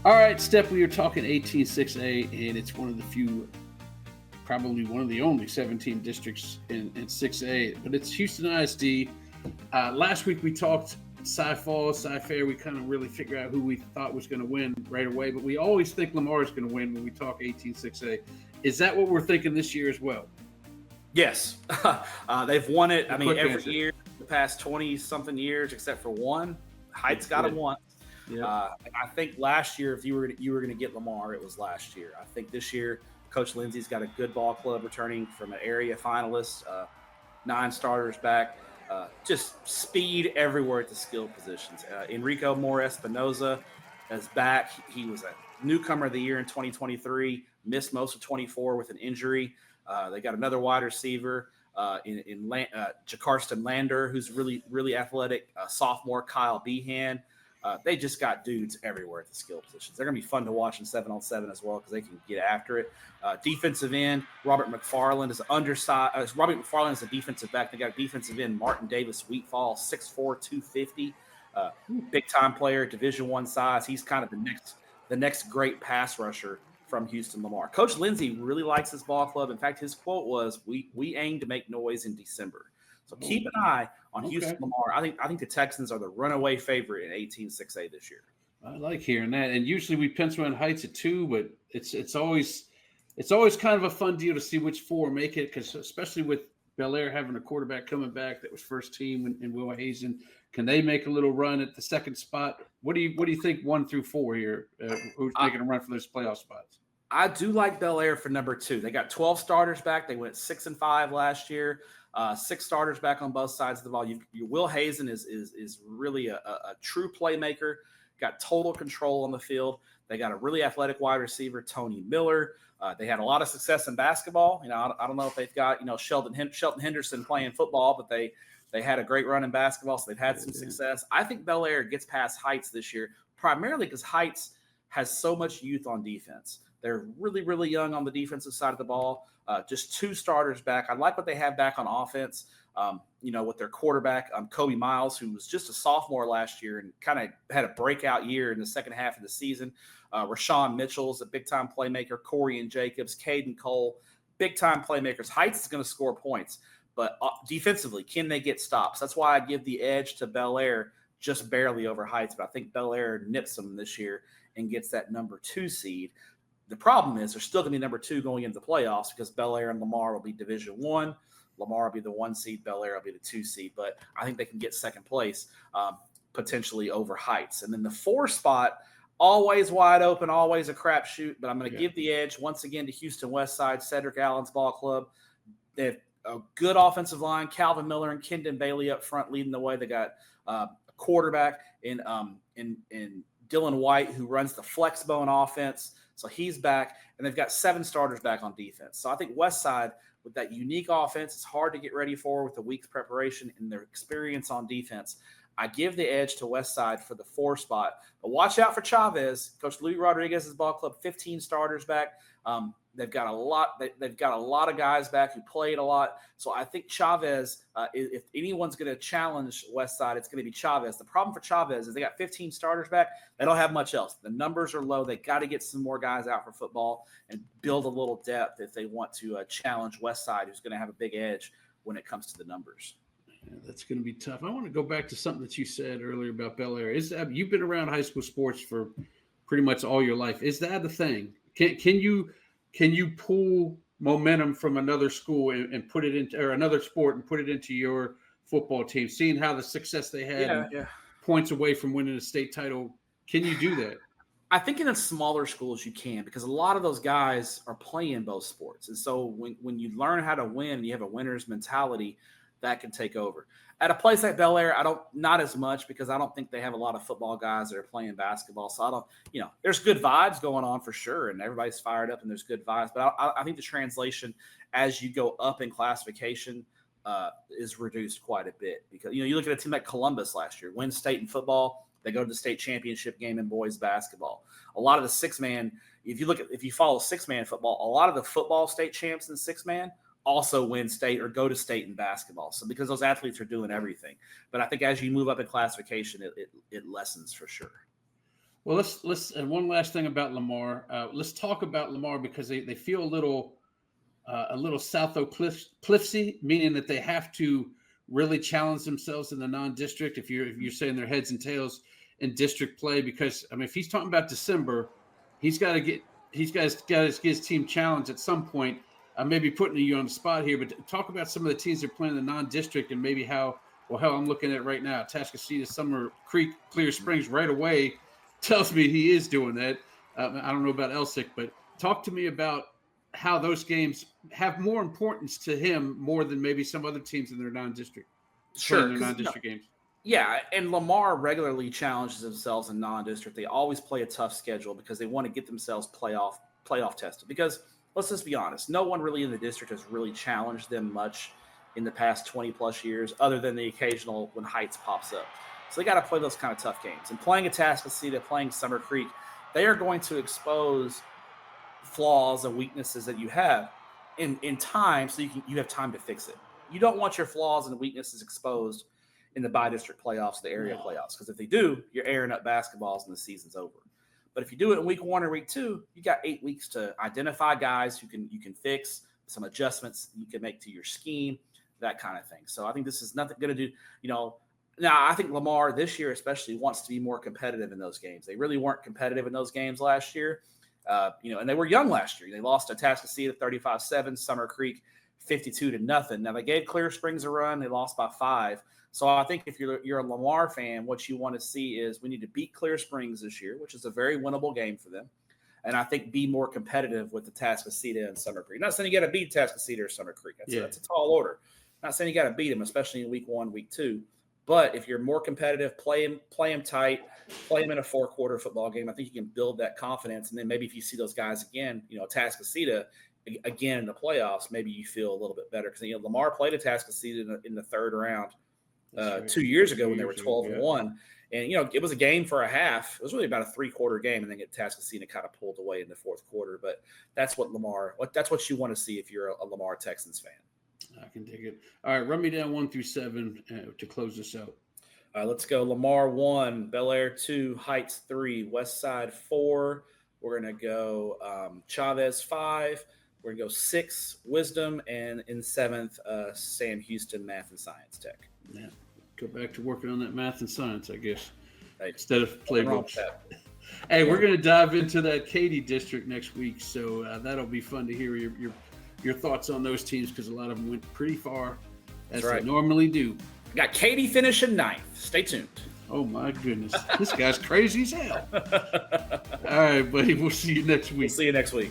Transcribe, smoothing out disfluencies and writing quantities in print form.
All right, Steph, we are talking 18-6A, and it's one of the few, probably one of the only 17 districts in 6A, but it's Houston ISD. Last week we talked Cy-Fall, Cy-Fair. We kind of really figured out who we thought was going to win right away, but we always think Lamar is going to win when we talk 18-6A. Is that what we're thinking this year as well? Yes. They've won it, every year, the past 20-something years, except for one. Heights got them once. Yeah. I think last year, if you were going to get Lamar, it was last year. I think this year, Coach Lindsey's got a good ball club returning from an area finalist, 9 starters back, just speed everywhere at the skill positions. Enrico Moore Espinoza is back. He was a newcomer of the year in 2023, missed most of 24 with an injury. They got another wide receiver in Jacarston Lander, who's really, really athletic. Sophomore Kyle Behan. They just got dudes everywhere at the skill positions. They're going to be fun to watch in 7-on-7 as well because they can get after it. Defensive end, Robert McFarland is undersized. Robert McFarland is a defensive back. They got defensive end Martin Davis Wheatfall, 6'4", 250. Big-time player, Division I size. He's kind of the next great pass rusher from Houston Lamar. Coach Lindsey really likes his ball club. In fact, his quote was, we aim to make noise in December. So keep an eye on Houston Lamar. I think the Texans are the runaway favorite in 18-6A this year. I like hearing that. And usually we pencil in Heights at 2, but it's always kind of a fun deal to see which 4 make it, because especially with Bellaire having a quarterback coming back that was first team and Will Hazen, can they make a little run at the second spot? What do you think 1 through 4 here? Who's making a run for those playoff spots? I do like Bellaire for number 2. They got 12 starters back. They went 6-5 last year. 6 starters back on both sides of the ball. Will Hazen is really a true playmaker. Got total control on the field. They got a really athletic wide receiver, Tony Miller. They had a lot of success in basketball. I don't know if they've got Shelton Henderson playing football, but they had a great run in basketball, so they've had some success. I think Bellaire gets past Heights this year, primarily because Heights has so much youth on defense. They're really, really young on the defensive side of the ball. Just 2 starters back. I like what they have back on offense, with their quarterback, Kobe Miles, who was just a sophomore last year and kind of had a breakout year in the second half of the season. Rashawn Mitchell's a big-time playmaker. Corey and Jacobs, Caden Cole, big-time playmakers. Heights is going to score points, but defensively, can they get stops? That's why I give the edge to Bellaire just barely over Heights, but I think Bellaire nips them this year and gets that number 2 seed. The problem is they're still going to be number 2 going into the playoffs because Bellaire and Lamar will be Division I. Lamar will be the 1 seed. Bellaire will be the 2 seed. But I think they can get second place potentially over Heights. And then the 4 spot, always wide open, always a crapshoot. But I'm going to give the edge once again to Houston Westside, Cedric Allen's ball club. They have a good offensive line. Calvin Miller and Kendon Bailey up front leading the way. They got a quarterback in Dylan White, who runs the flex bone offense. So he's back, and they've got 7 starters back on defense. So I think Westside, with that unique offense, it's hard to get ready for with a week's preparation and their experience on defense. I give the edge to Westside for the 4 spot. But watch out for Chavez. Coach Louis Rodriguez's ball club, 15 starters back. They've got a lot. They've got a lot of guys back who played a lot. So I think Chavez, if anyone's going to challenge Westside, it's going to be Chavez. The problem for Chavez is they got 15 starters back. They don't have much else. The numbers are low. They got to get some more guys out for football and build a little depth if they want to challenge Westside, who's going to have a big edge when it comes to the numbers. Yeah, that's going to be tough. I want to go back to something that you said earlier about Bellaire. You've been around high school sports for pretty much all your life. Is that the thing? Can you pull momentum from another school and put it into, or another sport and put it into your football team? Seeing how the success they had, points away from winning a state title, can you do that? I think in the smaller schools you can, because a lot of those guys are playing both sports, and so when you learn how to win, and you have a winner's mentality, that can take over. At a place like Bellaire, not as much, because I don't think they have a lot of football guys that are playing basketball. So I don't, there's good vibes going on for sure, and everybody's fired up and there's good vibes. But I think the translation as you go up in classification is reduced quite a bit, because you look at a team like Columbus last year, win state in football, they go to the state championship game in boys basketball. A lot of the 6-man, if you follow 6-man football, a lot of the football state champs in 6-man also win state or go to state in basketball. So because those athletes are doing everything. But I think as you move up in classification, it lessens for sure. Well, let's and one last thing about Lamar. Let's talk about Lamar because they feel a little Southo Cliffsy, meaning that they have to really challenge themselves in the non-district. If you're saying their heads and tails in district play, because I mean, if he's talking about December, he's got to get his team challenged at some point. Maybe putting you on the spot here, but talk about some of the teams that are playing in the non-district and maybe how I'm looking at it right now. Atascocita, Summer Creek, Clear Springs right away tells me he is doing that. I don't know about Elsick, but talk to me about how those games have more importance to him more than maybe some other teams in their non-district. Sure, their non-district games. Yeah, and Lamar regularly challenges themselves in non-district. They always play a tough schedule because they want to get themselves playoff tested. Because let's just be honest, no one really in the district has really challenged them much in the past 20 plus years, other than the occasional when Heights pops up. So they got to play those kind of tough games. And playing Atascocita, playing Summer Creek, they are going to expose flaws and weaknesses that you have in time, so you have time to fix it. You don't want your flaws and weaknesses exposed in the bi-district playoffs, the area playoffs, because if they do, you're airing up basketballs and the season's over. But if you do it in week 1 or week 2, you got 8 weeks to identify guys who you can fix, some adjustments you can make to your scheme, that kind of thing. So I think this is nothing going to do, now I think Lamar this year especially wants to be more competitive in those games. They really weren't competitive in those games last year. And they were young last year. They lost to Atascocita 35-7, Summer Creek 52-0. Now they gave Clear Springs a run. They lost by 5. So I think if you're a Lamar fan, what you want to see is we need to beat Clear Springs this year, which is a very winnable game for them. And I think be more competitive with the Atascocita and Summer Creek. Not saying you got to beat Atascocita or Summer Creek. That's a tall order. Not saying you got to beat them, especially in week 1, week 2. But if you're more competitive, play them tight, play them in a 4-quarter football game. I think you can build that confidence. And then maybe if you see those guys again, Atascocita again in the playoffs, maybe you feel a little bit better. Because Lamar played Atascocita in the 3rd round 2 years ago when they were 12-1. And, it was a game for a half. It was really about a 3-quarter game. And then Atascocita kind of pulled away in the 4th quarter. But that's what that's what you want to see if you're a Lamar Texans fan. I can dig it. All right, run me down 1 through 7 to close this out. All right, let's go. Lamar 1, Bellaire 2, Heights 3, Westside 4. We're going to go Chavez 5. We're going to go 6, Wisdom, and in 7th, Sam Houston, Math and Science Tech. Yeah, go back to working on that math and science, I guess, instead of playbooks. Hey, we're going to dive into that Katy district next week, so that'll be fun to hear your thoughts on those teams because a lot of them went pretty far, as they normally do. Got Katy finishing 9th. Stay tuned. Oh, my goodness. This guy's crazy as hell. All right, buddy. We'll see you next week. We'll see you next week.